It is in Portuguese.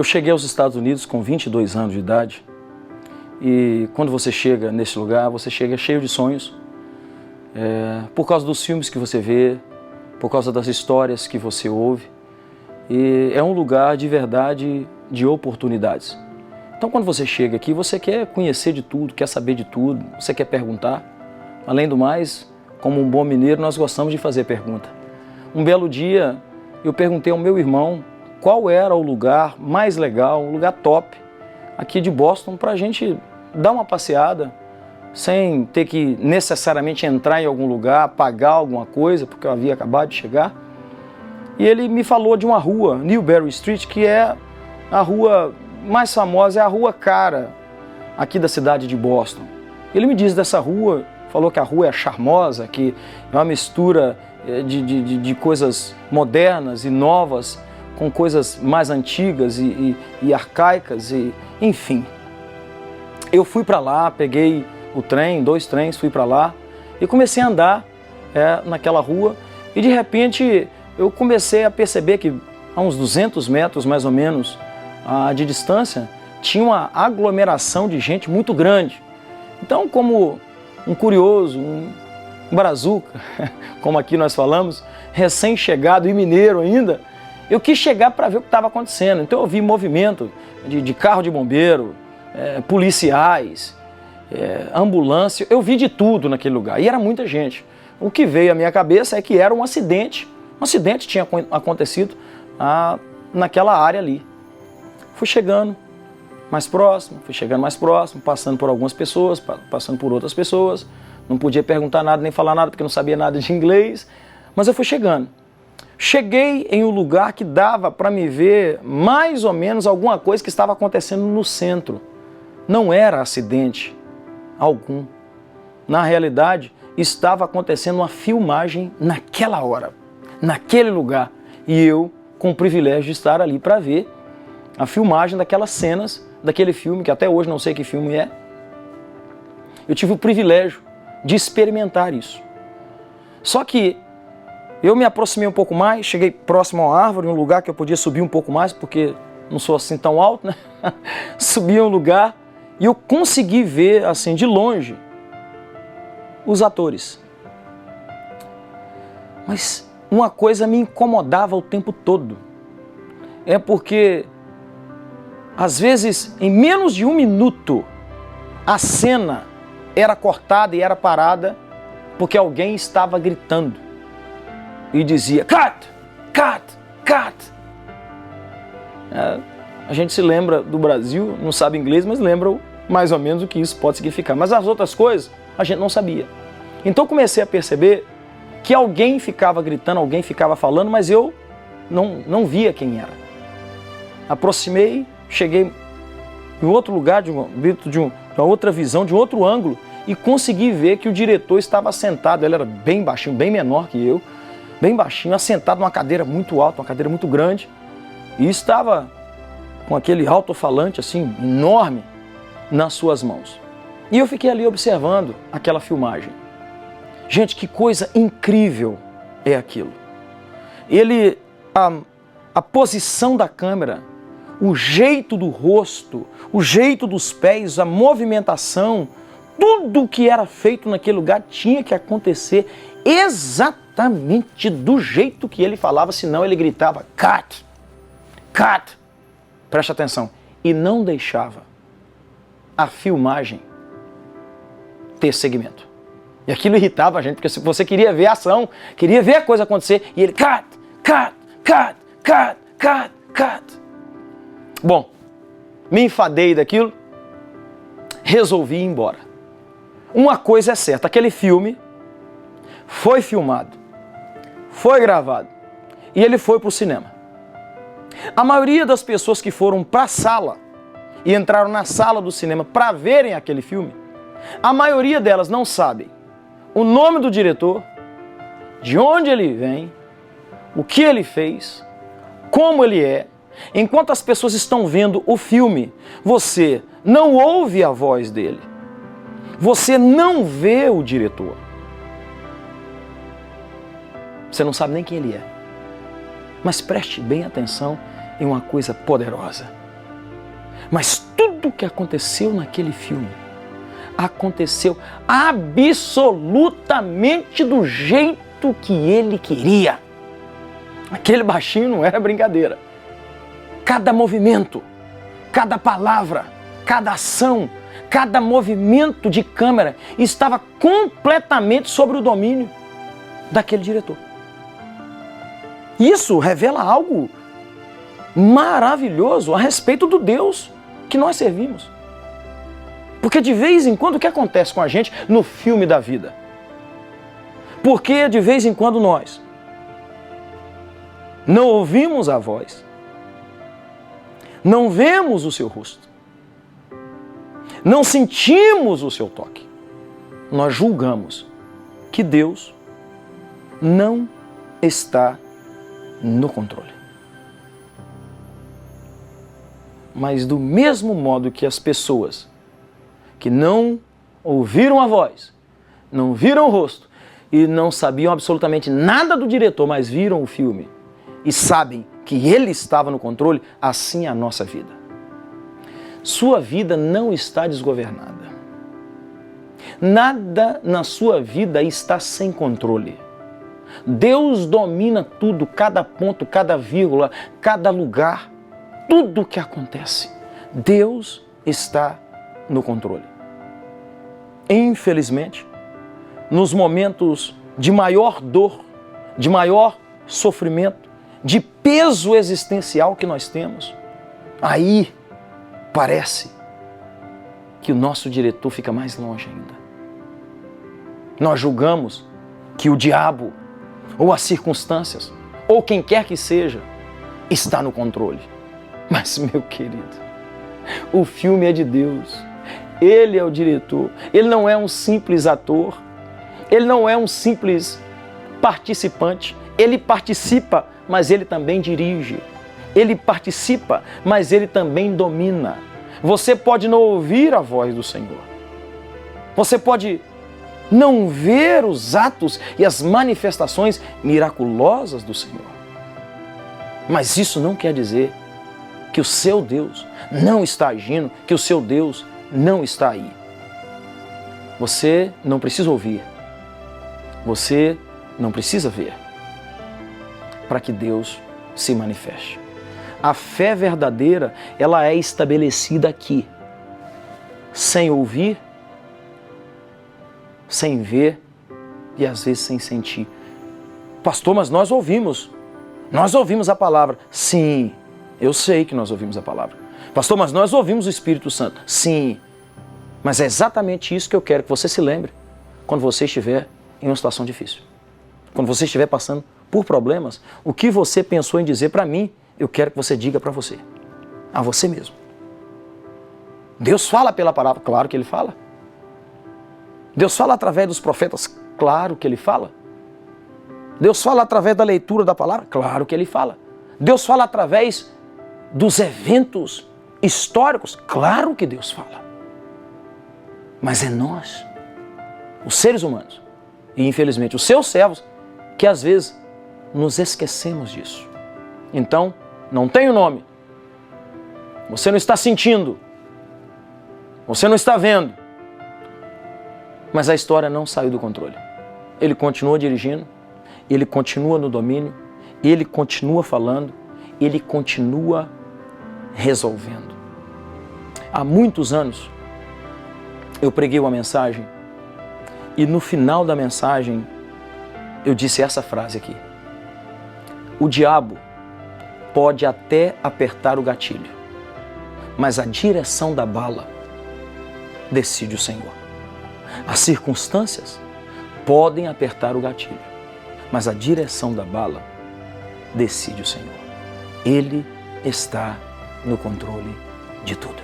cheguei aos Estados Unidos com 22 anos de idade e quando você chega nesse lugar, você chega cheio de sonhos, por causa dos filmes que você vê, por causa das histórias que você ouve, e é um lugar de verdade de oportunidades. Então quando você chega aqui, você quer conhecer de tudo, quer saber de tudo, você quer perguntar. Além do mais, como um bom mineiro, nós gostamos de fazer pergunta. Um belo dia, eu perguntei ao meu irmão qual era o lugar mais legal, um lugar top aqui de Boston para a gente dar uma passeada sem ter que necessariamente entrar em algum lugar, pagar alguma coisa, porque eu havia acabado de chegar. E ele me falou de uma rua, Newberry Street, que é a rua mais famosa, é a rua cara aqui da cidade de Boston. Ele me disse dessa rua, falou que a rua é charmosa, que é uma mistura de coisas modernas e novas com coisas mais antigas e arcaicas, enfim. Eu fui para lá, peguei o trem, 2 trens, fui para lá e comecei a andar naquela rua e de repente eu comecei a perceber que a uns 200 metros mais ou menos de distância tinha uma aglomeração de gente muito grande. Então, como um curioso, um brazuca, como aqui nós falamos, recém-chegado e mineiro ainda, eu quis chegar para ver o que estava acontecendo. Então eu vi movimento de carro de bombeiro, policiais, ambulância, eu vi de tudo naquele lugar e era muita gente. O que veio à minha cabeça é que era um acidente tinha acontecido naquela área ali. Fui chegando mais próximo, passando por algumas pessoas, passando por outras pessoas, não podia perguntar nada nem falar nada porque não sabia nada de inglês, mas eu fui chegando. Cheguei em um lugar que dava para me ver mais ou menos alguma coisa que estava acontecendo no centro. Não era acidente algum. Na realidade, estava acontecendo uma filmagem naquela hora, naquele lugar. E eu, com o privilégio de estar ali para ver a filmagem daquelas cenas, daquele filme, que até hoje não sei que filme é. Eu tive o privilégio de experimentar isso. Só que eu me aproximei um pouco mais, cheguei próximo a uma árvore, um lugar que eu podia subir um pouco mais, porque não sou assim tão alto, né? Subi a um lugar e eu consegui ver, assim, de longe, os atores. Mas uma coisa me incomodava o tempo todo. É porque, às vezes, em menos de 1 minuto, a cena era cortada e era parada porque alguém estava gritando. E dizia, cut, cut, cut. A gente se lembra do Brasil, não sabe inglês, mas lembra mais ou menos o que isso pode significar. Mas as outras coisas, a gente não sabia. Então comecei a perceber que alguém ficava gritando, alguém ficava falando, mas eu não via quem era. Aproximei, cheguei em outro lugar, dentro de uma outra visão, de um outro ângulo, e consegui ver que o diretor estava sentado, ele era bem baixinho, bem menor que eu, bem baixinho, assentado numa cadeira muito alta, uma cadeira muito grande, e estava com aquele alto-falante assim, enorme, nas suas mãos. E eu fiquei ali observando aquela filmagem. Gente, que coisa incrível é aquilo. A posição da câmera, o jeito do rosto, o jeito dos pés, a movimentação, tudo que era feito naquele lugar tinha que acontecer exatamente do jeito que ele falava, senão ele gritava, cut, cut, preste atenção, e não deixava a filmagem ter segmento. E aquilo irritava a gente, porque se você queria ver a ação, queria ver a coisa acontecer, e ele, cut, cut, cut, cut, cut, cut. Bom, me enfadei daquilo, resolvi ir embora. Uma coisa é certa, aquele filme foi filmado, foi gravado e ele foi para o cinema. A maioria das pessoas que foram para a sala e entraram na sala do cinema para verem aquele filme, a maioria delas não sabem o nome do diretor, de onde ele vem, o que ele fez, como ele é. Enquanto as pessoas estão vendo o filme, você não ouve a voz dele. Você não vê o diretor. Você não sabe nem quem ele é. Mas preste bem atenção em uma coisa poderosa. Mas tudo que aconteceu naquele filme aconteceu absolutamente do jeito que ele queria. Aquele baixinho não era brincadeira. Cada movimento, cada palavra, cada ação, cada movimento de câmera estava completamente sob o domínio daquele diretor. Isso revela algo maravilhoso a respeito do Deus que nós servimos. Porque de vez em quando o que acontece com a gente no filme da vida? Porque de vez em quando nós não ouvimos a voz, não vemos o seu rosto, não sentimos o seu toque, nós julgamos que Deus não está no controle. Mas do mesmo modo que as pessoas que não ouviram a voz, não viram o rosto e não sabiam absolutamente nada do diretor, mas viram o filme e sabem que ele estava no controle, assim é a nossa vida. Sua vida não está desgovernada. Nada na sua vida está sem controle. Deus domina tudo, cada ponto, cada vírgula, cada lugar, tudo o que acontece. Deus está no controle. Infelizmente, nos momentos de maior dor, de maior sofrimento, de peso existencial que nós temos, aí parece que o nosso diretor fica mais longe ainda. Nós julgamos que o diabo, ou as circunstâncias, ou quem quer que seja, está no controle. Mas, meu querido, o filme é de Deus. Ele é o diretor. Ele não é um simples ator. Ele não é um simples participante. Ele participa, mas ele também dirige. Ele participa, mas ele também domina. Você pode não ouvir a voz do Senhor. Você pode não ver os atos e as manifestações miraculosas do Senhor. Mas isso não quer dizer que o seu Deus não está agindo, que o seu Deus não está aí. Você não precisa ouvir. Você não precisa ver para que Deus se manifeste. A fé verdadeira, ela é estabelecida aqui, sem ouvir, sem ver e às vezes sem sentir. Pastor, mas nós ouvimos a palavra. Sim, eu sei que nós ouvimos a palavra. Pastor, mas nós ouvimos o Espírito Santo. Sim, mas é exatamente isso que eu quero que você se lembre quando você estiver em uma situação difícil. Quando você estiver passando por problemas, o que você pensou em dizer para mim, eu quero que você diga para você, a você mesmo. Deus fala pela palavra, claro que Ele fala. Deus fala através dos profetas, claro que Ele fala. Deus fala através da leitura da palavra, claro que Ele fala. Deus fala através dos eventos históricos, claro que Deus fala. Mas é nós, os seres humanos, e infelizmente os seus servos, que às vezes nos esquecemos disso. Então, não tem o nome. Você não está sentindo. Você não está vendo. Mas a história não saiu do controle. Ele continua dirigindo, ele continua no domínio, ele continua falando, ele continua resolvendo. Há muitos anos, eu preguei uma mensagem e no final da mensagem eu disse essa frase aqui. O diabo pode até apertar o gatilho, mas a direção da bala decide o Senhor. As circunstâncias podem apertar o gatilho, mas a direção da bala decide o Senhor. Ele está no controle de tudo.